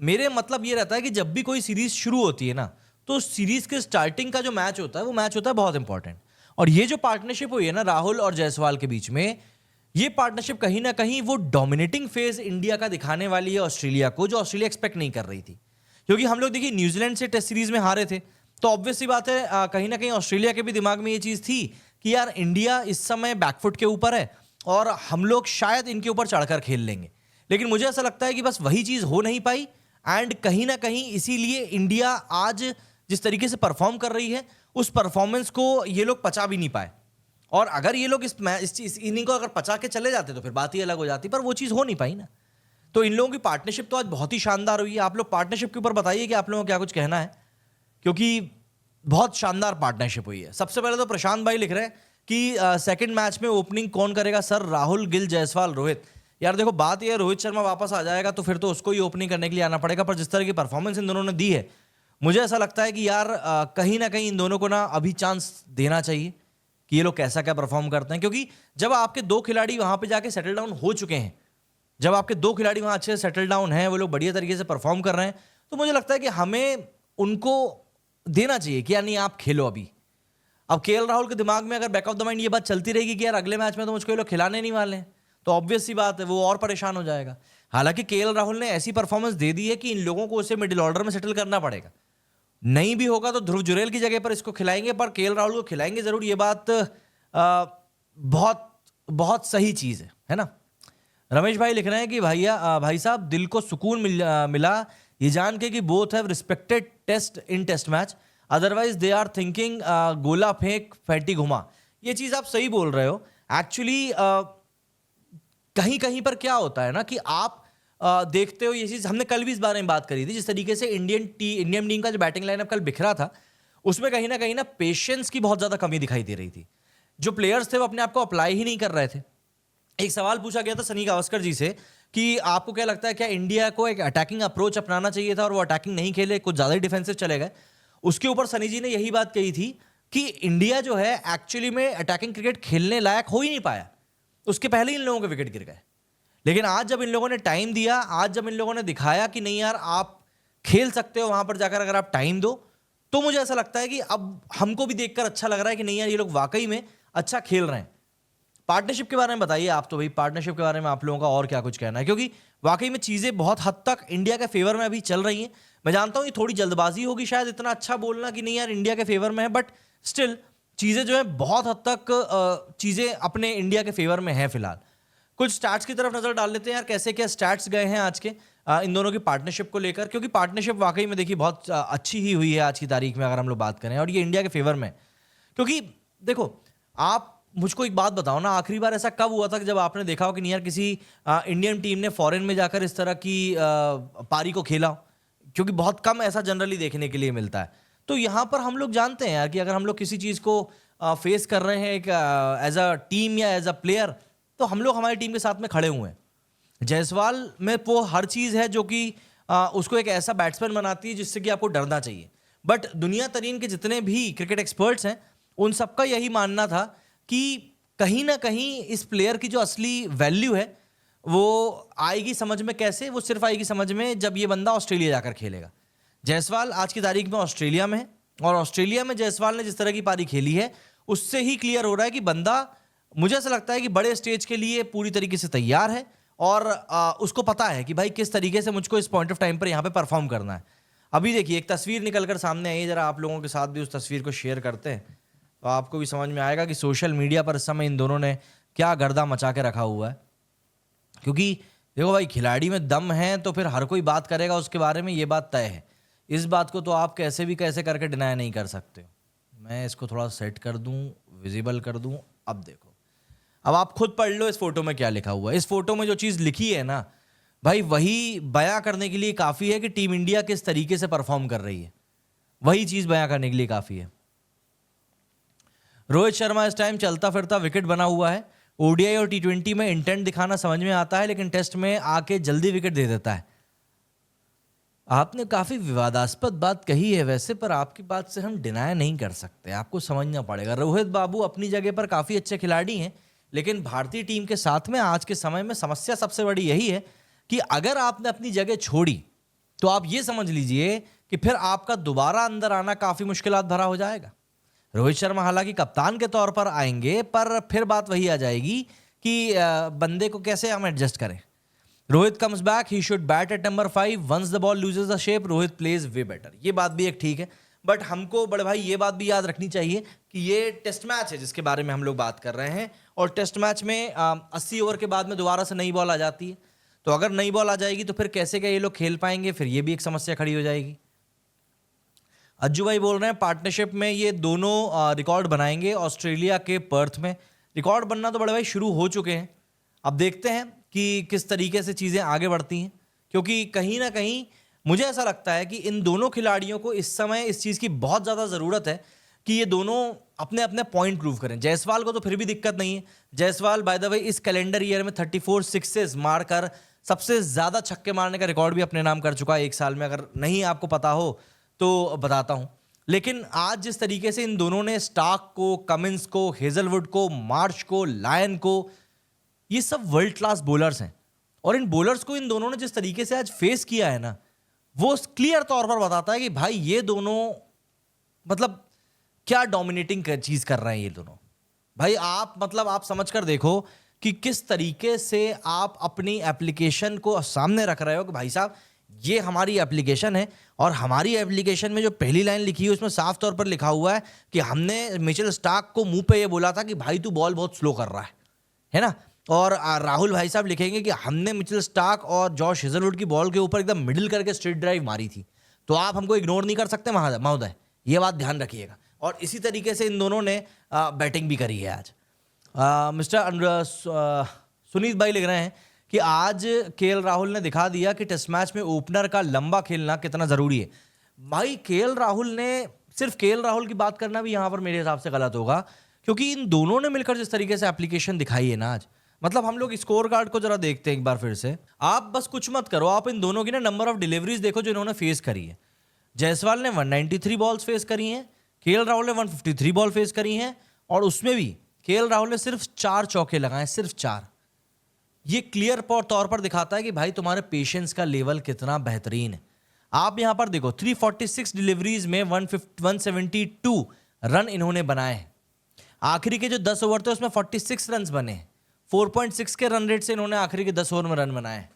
मेरे मतलब ये रहता है कि जब भी कोई सीरीज शुरू होती है ना, तो सीरीज के स्टार्टिंग का जो मैच होता है वो मैच होता है बहुत इंपॉर्टेंट। और ये जो पार्टनरशिप हुई है ना राहुल और जायसवाल के बीच में, ये पार्टनरशिप कहीं ना कहीं वो डोमिनेटिंग फेज इंडिया का दिखाने वाली है ऑस्ट्रेलिया को, जो ऑस्ट्रेलिया एक्सपेक्ट नहीं कर रही थी। क्योंकि हम लोग देखिए न्यूजीलैंड से टेस्ट सीरीज में हारे थे, तो ऑब्वियस सी बात है कहीं ना कहीं ऑस्ट्रेलिया के भी दिमाग में ये चीज थी कि यार इंडिया इस समय बैकफुट के ऊपर है और हम लोग शायद इनके ऊपर चढ़कर खेल लेंगे। लेकिन मुझे ऐसा लगता है कि बस वही चीज हो नहीं पाई, एंड कहीं ना कहीं इसीलिए इंडिया आज जिस तरीके से परफॉर्म कर रही है, उस परफॉर्मेंस को ये लोग पचा भी नहीं पाए। और अगर ये लोग इस इनिंग को अगर पचा के चले जाते तो फिर बात ही अलग हो जाती, पर वो चीज़ हो नहीं पाई ना। तो इन लोगों की पार्टनरशिप तो आज बहुत ही शानदार हुई है। आप लोग पार्टनरशिप के ऊपर बताइए कि आप लोगों को क्या कुछ कहना है, क्योंकि बहुत शानदार पार्टनरशिप हुई है। सबसे पहले तो प्रशांत भाई लिख रहे हैं कि सेकंड मैच में ओपनिंग कौन करेगा सर, राहुल, गिल, जायसवाल, रोहित। यार देखो बात यह, रोहित शर्मा वापस आ जाएगा तो फिर तो उसको ही ओपनिंग करने के लिए आना पड़ेगा, पर जिस तरह की परफॉर्मेंस इन दोनों ने दी है, मुझे ऐसा लगता है कि यार कहीं ना कहीं इन दोनों को ना अभी चांस देना चाहिए कि ये लोग कैसा क्या परफॉर्म करते हैं। क्योंकि जब आपके दो खिलाड़ी वहां पे जाके सेटल डाउन हो चुके हैं, जब आपके दो खिलाड़ी वहां अच्छे से सेटल डाउन हैं, वो लोग बढ़िया तरीके से परफॉर्म कर रहे हैं, तो मुझे लगता है कि हमें उनको देना चाहिए कि यार नहीं आप खेलो अभी। अब केएल राहुल के दिमाग में अगर बैक ऑफ द माइंड ये बात चलती रहेगी कि यार अगले मैच में तो मुझको ये लोग खिलाने नहीं वाले हैं, तो ऑब्वियस सी बात है वो और परेशान हो जाएगा। हालांकि केएल राहुल ने ऐसी परफॉर्मेंस दे दी है कि इन लोगों को उसे मिडिल ऑर्डर में सेटल करना पड़ेगा। नहीं भी होगा तो ध्रुव जुरेल की जगह पर इसको खिलाएंगे, पर केएल राहुल को खिलाएंगे जरूर। ये बात बहुत बहुत सही चीज है ना। रमेश भाई लिख रहे हैं कि भाई साहब दिल को सुकून मिला ये जान के कि both have respected test in test match, otherwise they are thinking गोला फेंक फैटी घुमा। ये चीज आप सही बोल रहे हो। एक्चुअली कहीं कहीं पर क्या होता है ना कि आप देखते हो ये चीज, हमने कल भी इस बारे में बात करी थी, जिस तरीके से इंडियन टीम का जो बैटिंग लाइनअप कल बिखरा था, उसमें कहीं ना पेशेंस की बहुत ज्यादा कमी दिखाई दे रही थी। जो प्लेयर्स थे वो अपने आप को अप्लाई ही नहीं कर रहे थे। एक सवाल पूछा गया था सनी गावस्कर जी से कि आपको क्या लगता है क्या इंडिया को एक अटैकिंग अप्रोच अपनाना चाहिए था, और वो अटैकिंग नहीं खेले, कुछ ज्यादा ही डिफेंसिव चले गए। उसके ऊपर सनी जी ने यही बात कही थी कि इंडिया जो है एक्चुअली में अटैकिंग क्रिकेट खेलने लायक हो ही नहीं पाया, उसके पहले ही इन लोगों के विकेट गिर गए। लेकिन आज जब इन लोगों ने टाइम दिया, आज जब इन लोगों ने दिखाया कि नहीं यार आप खेल सकते हो वहां पर जाकर अगर आप टाइम दो, तो मुझे ऐसा लगता है कि अब हमको भी देखकर अच्छा लग रहा है कि नहीं यार ये लोग वाकई में अच्छा खेल रहे हैं। पार्टनरशिप के बारे में बताइए आप, तो भाई पार्टनरशिप के बारे में आप लोगों का और क्या कुछ कहना है, क्योंकि वाकई में चीजें बहुत हद तक इंडिया के फेवर में अभी चल रही हैं। मैं जानता हूं ये थोड़ी जल्दबाजी होगी शायद इतना अच्छा बोलना कि नहीं यार इंडिया के फेवर में है, बट स्टिल चीजें जो है बहुत हद तक चीजें अपने इंडिया के फेवर में है फिलहाल। कुछ स्टैट्स की तरफ नजर डाल लेते हैं यार, कैसे क्या स्टैट्स गए हैं आज के इन दोनों की पार्टनरशिप को लेकर, क्योंकि पार्टनरशिप वाकई में देखिए बहुत अच्छी ही हुई है आज की तारीख में अगर हम लोग बात करें, और ये इंडिया के फेवर में। क्योंकि देखो आप मुझको एक बात बताओ ना, आखिरी बार ऐसा कब हुआ था कि जब आपने देखा हो कि नहीं यार किसी इंडियन टीम ने फॉरेन में जाकर इस तरह की पारी को खेला हो? क्योंकि बहुत कम ऐसा जनरली देखने के लिए मिलता है। तो यहाँ पर हम लोग जानते हैं यार कि अगर हम लोग किसी चीज़ को फेस कर रहे हैं एक एज अ टीम या एज अ प्लेयर, तो हम लोग हमारी टीम के साथ में खड़े हुए हैं। जायसवाल में वो हर चीज़ है जो कि उसको एक ऐसा बैट्समैन बनाती है जिससे कि आपको डरना चाहिए। बट दुनिया तरीन के जितने भी क्रिकेट एक्सपर्ट्स हैं उन सबका यही मानना था कि कहीं ना कहीं इस प्लेयर की जो असली वैल्यू है वो आएगी समझ में कैसे, वो सिर्फ आएगी समझ में जब ये बंदा ऑस्ट्रेलिया जाकर खेलेगा। जायसवाल आज की तारीख में ऑस्ट्रेलिया में है, और ऑस्ट्रेलिया में जायसवाल ने जिस तरह की पारी खेली है उससे ही क्लियर हो रहा है कि बंदा, मुझे ऐसा लगता है कि बड़े स्टेज के लिए पूरी तरीके से तैयार है, और उसको पता है कि भाई किस तरीके से मुझको इस पॉइंट ऑफ टाइम पर यहाँ पे परफॉर्म करना है। अभी देखिए एक तस्वीर निकलकर सामने आई है, जरा आप लोगों के साथ भी उस तस्वीर को शेयर करते हैं तो आपको भी समझ में आएगा कि सोशल मीडिया पर इस समय इन दोनों ने क्या गर्दा मचा के रखा हुआ है। क्योंकि देखो भाई खिलाड़ी में दम है तो फिर हर कोई बात करेगा उसके बारे में, ये बात तय है। इस बात को तो आप कैसे भी कैसे करके डिनाई नहीं कर सकते हो। मैं इसको थोड़ा सेट कर दूं, विजिबल कर दूं। अब देखो, अब आप खुद पढ़ लो इस फोटो में क्या लिखा हुआ है। इस फोटो में जो चीज़ लिखी है ना भाई, वही बयां करने के लिए काफ़ी है कि टीम इंडिया किस तरीके से परफॉर्म कर रही है, वही चीज़ बयां करने के लिए काफ़ी है। रोहित शर्मा इस टाइम चलता फिरता विकेट बना हुआ है। ओडीआई और टी20 में इंटेंट दिखाना समझ में आता है, लेकिन टेस्ट में आके जल्दी विकेट दे देता है। आपने काफी विवादास्पद बात कही है वैसे, पर आपकी बात से हम डिनाई नहीं कर सकते, आपको समझना पड़ेगा। रोहित बाबू अपनी जगह पर काफी अच्छे खिलाड़ी हैं, लेकिन भारतीय टीम के साथ में आज के समय में समस्या सबसे बड़ी यही है कि अगर आपने अपनी जगह छोड़ी तो आप ये समझ लीजिए कि फिर आपका दोबारा अंदर आना काफी मुश्किलात भरा हो जाएगा। रोहित शर्मा हालांकि कप्तान के तौर पर आएंगे, पर फिर बात वही आ जाएगी कि बंदे को कैसे हम एडजस्ट करें। Rohit comes back, he should bat at number 5 once the ball loses the shape, Rohit plays way better. ये बात भी एक ठीक है, बट हमको बड़े भाई ये बात भी याद रखनी चाहिए कि ये टेस्ट मैच है जिसके बारे में हम लोग बात कर रहे हैं, और टेस्ट मैच में 80 ओवर के बाद में दोबारा से नई बॉल आ जाती है। तो अगर नई बॉल आ जाएगी तो फिर कैसे क्या ये लोग खेल पाएंगे, फिर ये भी एक समस्या खड़ी हो जाएगी। अज्जू भाई बोल रहे हैं पार्टनरशिप में ये दोनों रिकॉर्ड बनाएंगे ऑस्ट्रेलिया के पर्थ में। रिकॉर्ड बनना तो बड़े भाई शुरू हो चुके हैं, अब देखते हैं कि किस तरीके से चीज़ें आगे बढ़ती हैं, क्योंकि कहीं ना कहीं मुझे ऐसा लगता है कि इन दोनों खिलाड़ियों को इस समय इस चीज़ की बहुत ज़्यादा ज़रूरत है कि ये दोनों अपने अपने पॉइंट प्रूव करें। जायसवाल को तो फिर भी दिक्कत नहीं है, जायसवाल बाय द वे इस कैलेंडर ईयर में 34 सिक्सेस मारकर सबसे ज़्यादा छक्के मारने का रिकॉर्ड भी अपने नाम कर चुका है एक साल में। अगर नहीं आपको पता हो तो बताता हूँ। लेकिन आज जिस तरीके से इन दोनों ने स्टार्क को, कमिंस को, हेजलवुड को, मार्श को, लायन को, ये सब वर्ल्ड क्लास बॉलर्स हैं, और इन बॉलर्स को इन दोनों ने जिस तरीके से आज फेस किया है ना, वो क्लियर तौर पर बताता है कि भाई ये दोनों मतलब क्या डोमिनेटिंग चीज कर रहे हैं ये दोनों। भाई आप मतलब आप समझ कर देखो कि किस तरीके से आप अपनी एप्लीकेशन को सामने रख रहे हो कि भाई साहब ये हमारी एप्लीकेशन है, और हमारी एप्लीकेशन में जो पहली लाइन लिखी है उसमें साफ तौर पर लिखा हुआ है कि हमने मिचेल स्टार्क को मुंह पे ये बोला था कि भाई तू बॉल बहुत स्लो कर रहा है ना। और राहुल भाई साहब लिखेंगे कि हमने मिचेल स्टार्क और जॉश हेजलवुड की बॉल के ऊपर एकदम मिडिल करके स्ट्रेट ड्राइव मारी थी, तो आप हमको इग्नोर नहीं कर सकते महोदय, ये बात ध्यान रखिएगा। और इसी तरीके से इन दोनों ने बैटिंग भी करी है आज। मिस्टर सुनीत भाई लिख रहे हैं कि आज केएल राहुल ने दिखा दिया कि टेस्ट मैच में ओपनर का लंबा खेलना कितना जरूरी है। भाई केएल राहुल ने, सिर्फ केएल राहुल की बात करना भी यहाँ पर मेरे हिसाब से गलत होगा, क्योंकि इन दोनों ने मिलकर जिस तरीके से एप्लीकेशन दिखाई है ना आज, मतलब हम लोग स्कोर कार्ड को जरा देखते हैं एक बार फिर से। आप बस कुछ मत करो, आप इन दोनों की ना नंबर ऑफ डिलीवरीज देखो जो इन्होंने फेस करी है। जायसवाल ने 193 बॉल्स फेस करी हैं, केएल राहुल ने 153 बॉल फेस करी हैं, और उसमें भी केएल राहुल ने सिर्फ 4 चौके लगाए, सिर्फ 4। ये क्लियर तौर पर दिखाता है कि भाई तुम्हारे पेशेंस का लेवल कितना बेहतरीन है। आप यहां पर देखो 346 डिलीवरीज में 172 रन इन्होंने बनाए हैं। आखिरी के जो 10 ओवर थे उसमें 46 रन बने हैं। 4.6 के रन रेट से इन्होंने आखिरी के 10 ओवर में रन बनाए हैं।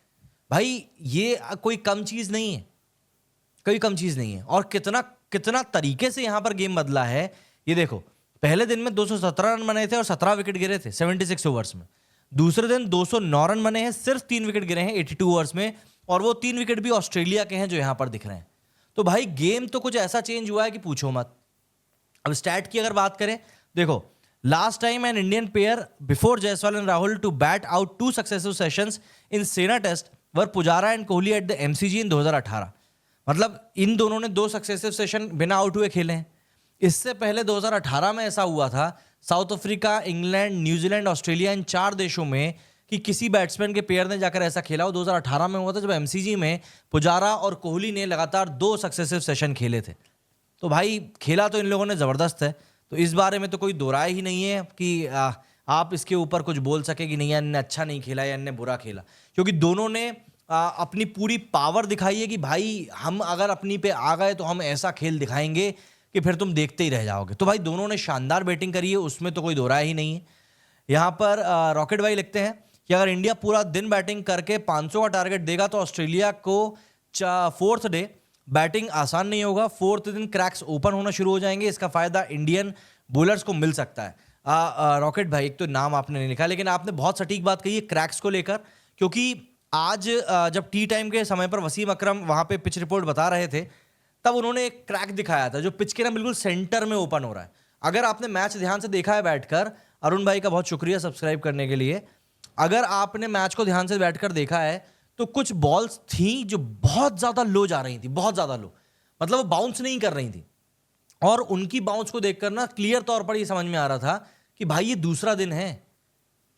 भाई ये कोई कम चीज नहीं है, कोई कम चीज नहीं है। और कितना कितना तरीके से यहां पर गेम बदला है ये देखो। पहले दिन में 217 रन बने थे और 17 विकेट गिरे थे 76 ओवर्स में। दूसरे दिन 209 रन बने हैं, सिर्फ 3 विकेट गिरे हैं 82 ओवर्स में, और वो 3 विकेट भी ऑस्ट्रेलिया के हैं जो यहां पर दिख रहे हैं। तो भाई गेम तो कुछ ऐसा चेंज हुआ है कि पूछो मत। अब स्टैट की अगर बात करें, देखो last time an Indian pair before Jaiswal and Rahul to bat out 2 successive sessions in SENA test were Pujara and Kohli at the MCG in 2018। मतलब इन दोनों ने 2 सक्सेसिव सेशन बिना आउट हुए खेले हैं। इससे पहले 2018 में ऐसा हुआ था, South Africa, England, New Zealand, Australia, इन 4 देशों में कि किसी बैट्समैन के पेयर ने जाकर ऐसा खेला। वो 2018 में हुआ था जब एमसीजी में पुजारा और कोहली ने लगातार 2 सक्सेसिव सेशन खेले थे। तो भाई खेला तो इन लोगों ने ज़बरदस्त है, तो इस बारे में तो कोई दो राय ही नहीं है कि आप इसके ऊपर कुछ बोल सके कि नहीं यार इनने अच्छा नहीं खेला या इनने बुरा खेला, क्योंकि दोनों ने अपनी पूरी पावर दिखाई है कि भाई हम अगर अपनी पे आ गए तो हम ऐसा खेल दिखाएंगे कि फिर तुम देखते ही रह जाओगे। तो भाई दोनों ने शानदार बैटिंग करी है, उसमें तो कोई दो राय ही नहीं है। यहाँ पर रॉकेट भाई लिखते हैं कि अगर इंडिया पूरा दिन बैटिंग करके 500 का टारगेट देगा तो ऑस्ट्रेलिया को 4th डे बैटिंग आसान नहीं होगा। 4th दिन क्रैक्स ओपन होना शुरू हो जाएंगे, इसका फायदा इंडियन बॉलर्स को मिल सकता है। रॉकेट भाई, एक तो नाम आपने नहीं लिखा, लेकिन आपने बहुत सटीक बात कही है क्रैक्स को लेकर, क्योंकि आज जब टी टाइम के समय पर वसीम अकरम वहां पे पिच रिपोर्ट बता रहे थे, तब उन्होंने एक क्रैक दिखाया था जो पिच के ना बिल्कुल सेंटर में ओपन हो रहा है। अगर आपने मैच ध्यान से देखा है बैठकर, अरुण भाई का बहुत शुक्रिया सब्सक्राइब करने के लिए, अगर आपने मैच को ध्यान से बैठकर देखा है तो कुछ बॉल्स थी जो बहुत ज्यादा लो जा रही थी, बहुत ज्यादा लो, मतलब वो बाउंस नहीं कर रही थी। और उनकी बाउंस को देखकर ना क्लियर तौर पर ये समझ में आ रहा था कि भाई ये दूसरा दिन है,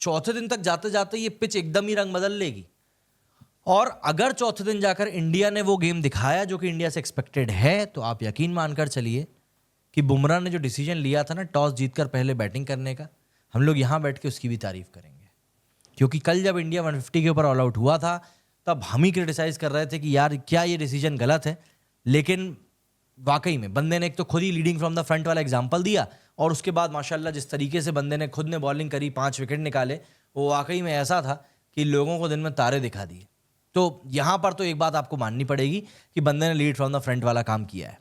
4थे दिन तक जाते जाते ये पिच एकदम ही रंग बदल लेगी। और अगर 4थे दिन जाकर इंडिया ने वो गेम दिखाया जो कि इंडिया से एक्सपेक्टेड है, तो आप यकीन मानकर चलिए कि बुमराह ने जो डिसीजन लिया था ना टॉस जीतकर पहले बैटिंग करने का, हम लोग यहां बैठ के उसकी भी तारीफ करेंगे। क्योंकि कल जब इंडिया 150 के ऊपर ऑल आउट हुआ था तब हम ही क्रिटिसाइज कर रहे थे कि यार क्या ये डिसीजन गलत है। लेकिन वाकई में बंदे ने एक तो खुद ही लीडिंग फ्रॉम द फ्रंट वाला एग्जांपल दिया, और उसके बाद माशाल्लाह जिस तरीके से बंदे ने खुद ने बॉलिंग करी, 5 विकेट निकाले, वो वाकई में ऐसा था कि लोगों को दिन में तारे दिखा दिए। तो यहाँ पर तो एक बात आपको माननी पड़ेगी कि बंदे ने लीड फ्रॉम द फ्रंट वाला काम किया है।